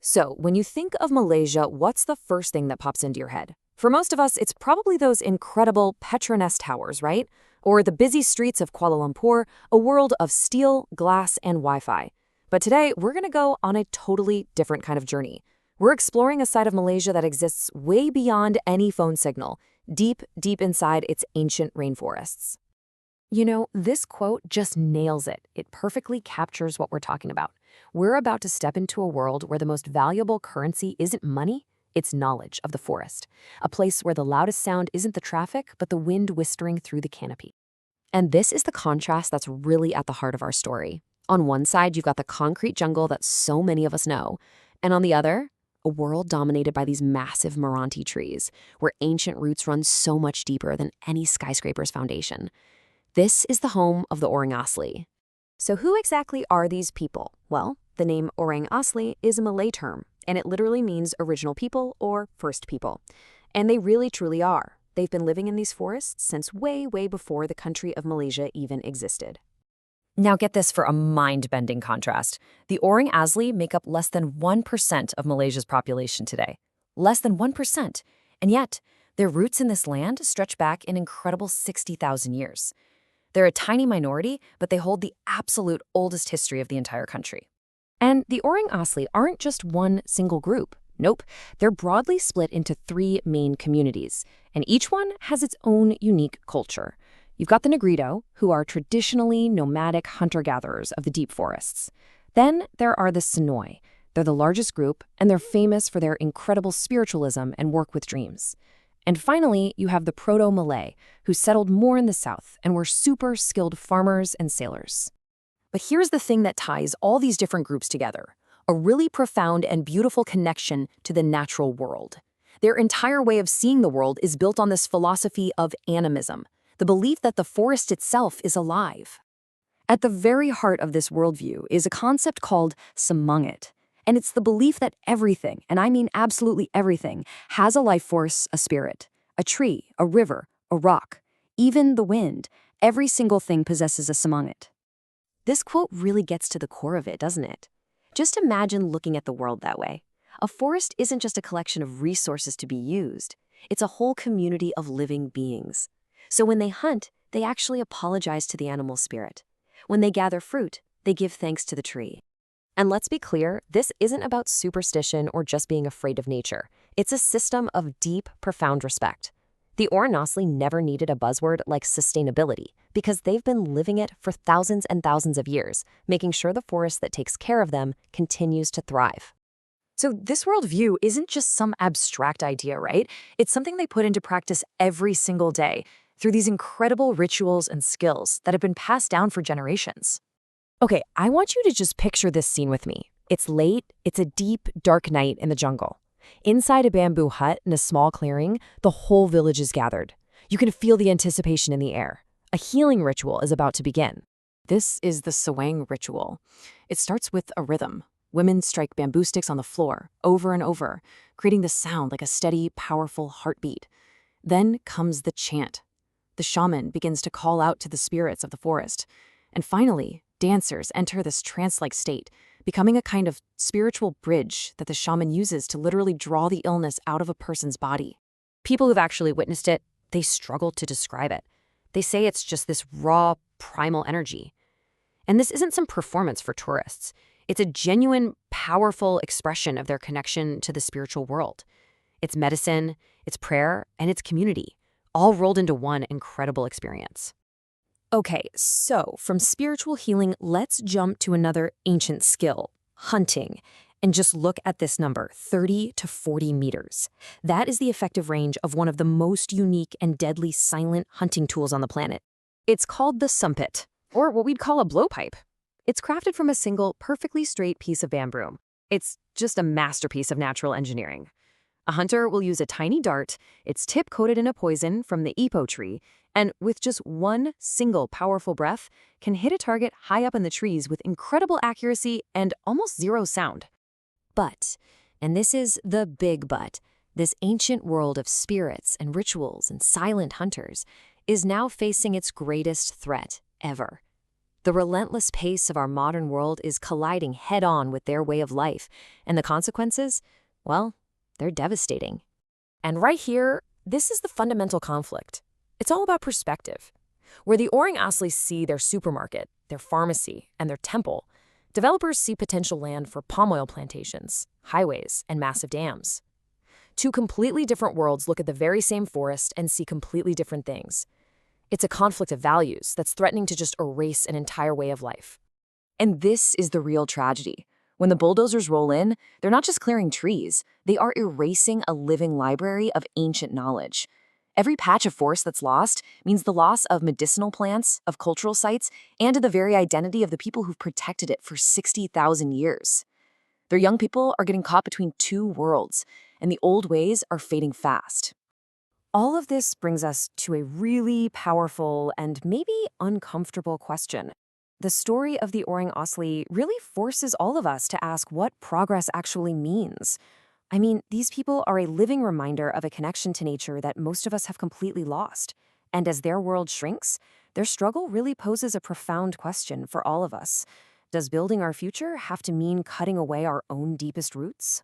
So, when you think of Malaysia, what's the first thing that pops into your head? For most of us, it's probably those incredible Petronas towers, right? Or the busy streets of Kuala Lumpur, a world of steel, glass, and Wi-Fi. But today, we're going to go on a totally different kind of journey. We're exploring a side of Malaysia that exists way beyond any phone signal, deep, deep inside its ancient rainforests. You know, this quote just nails it. It perfectly captures what we're talking about. We're about to step into a world where the most valuable currency isn't money, it's knowledge of the forest. A place where the loudest sound isn't the traffic, but the wind whispering through the canopy. And this is the contrast that's really at the heart of our story. On one side, you've got the concrete jungle that so many of us know. And on the other, a world dominated by these massive Meranti trees, where ancient roots run so much deeper than any skyscraper's foundation. This is the home of the Orang Asli. So who exactly are these people? Well, the name Orang Asli is a Malay term, and it literally means original people or first people. And they really truly are. They've been living in these forests since way, way before the country of Malaysia even existed. Now get this for a mind-bending contrast. The Orang Asli make up less than 1% of Malaysia's population today. Less than 1%. And yet, their roots in this land stretch back an incredible 60,000 years. They're a tiny minority, but they hold the absolute oldest history of the entire country. And the Orang Asli aren't just one single group. Nope, they're broadly split into 3 main communities, and each one has its own unique culture. You've got the Negrito, who are traditionally nomadic hunter-gatherers of the deep forests. Then there are the Senoi. They're the largest group, and they're famous for their incredible spiritualism and work with dreams. And finally, you have the Proto-Malay, who settled more in the south and were super skilled farmers and sailors. But here's the thing that ties all these different groups together: a really profound and beautiful connection to the natural world. Their entire way of seeing the world is built on this philosophy of animism, the belief that the forest itself is alive. At the very heart of this worldview is a concept called Semangat. And it's the belief that everything, and I mean absolutely everything, has a life force, a spirit. A tree, a river, a rock, even the wind. Every single thing possesses a semangat. This quote really gets to the core of it, doesn't it? Just imagine looking at the world that way. A forest isn't just a collection of resources to be used. It's a whole community of living beings. So when they hunt, they actually apologize to the animal spirit. When they gather fruit, they give thanks to the tree. And let's be clear, this isn't about superstition or just being afraid of nature. It's a system of deep, profound respect. The Orang Asli never needed a buzzword like sustainability because they've been living it for thousands and thousands of years, making sure the forest that takes care of them continues to thrive. So this worldview isn't just some abstract idea, right? It's something they put into practice every single day through these incredible rituals and skills that have been passed down for generations. Okay, I want you to just picture this scene with me. It's late, it's a deep, dark night in the jungle. Inside a bamboo hut in a small clearing, the whole village is gathered. You can feel the anticipation in the air. A healing ritual is about to begin. This is the Sewang Ritual. It starts with a rhythm. Women strike bamboo sticks on the floor, over and over, creating the sound like a steady, powerful heartbeat. Then comes the chant. The shaman begins to call out to the spirits of the forest. And finally, dancers enter this trance-like state, becoming a kind of spiritual bridge that the shaman uses to literally draw the illness out of a person's body. People who've actually witnessed it, they struggle to describe it. They say it's just this raw, primal energy. And this isn't some performance for tourists. It's a genuine, powerful expression of their connection to the spiritual world. It's medicine, it's prayer, and it's community, all rolled into one incredible experience. Okay, so from spiritual healing, let's jump to another ancient skill, hunting. And just look at this number, 30 to 40 meters. That is the effective range of one of the most unique and deadly silent hunting tools on the planet. It's called the sumpit, or what we'd call a blowpipe. It's crafted from a single, perfectly straight piece of bamboo. It's just a masterpiece of natural engineering. A hunter will use a tiny dart, its tip coated in a poison from the ipo tree, and with just one single powerful breath, can hit a target high up in the trees with incredible accuracy and almost zero sound. But, and this is the big but, this ancient world of spirits and rituals and silent hunters is now facing its greatest threat ever: The relentless pace of our modern world is colliding head-on with their way of life, and the consequences, well, they're devastating. And right here, this is the fundamental conflict. It's all about perspective. Where the Orang Asli see their supermarket, their pharmacy, and their temple, developers see potential land for palm oil plantations, highways, and massive dams. Two completely different worlds look at the very same forest and see completely different things. It's a conflict of values that's threatening to just erase an entire way of life. And this is the real tragedy. When the bulldozers roll in, they're not just clearing trees, they are erasing a living library of ancient knowledge. Every patch of forest that's lost means the loss of medicinal plants, of cultural sites, and of the very identity of the people who've protected it for 60,000 years. Their young people are getting caught between two worlds, and the old ways are fading fast. All of this brings us to a really powerful and maybe uncomfortable question. The story of the Orang Asli really forces all of us to ask what progress actually means. I mean, these people are a living reminder of a connection to nature that most of us have completely lost. And as their world shrinks, their struggle really poses a profound question for all of us. Does building our future have to mean cutting away our own deepest roots?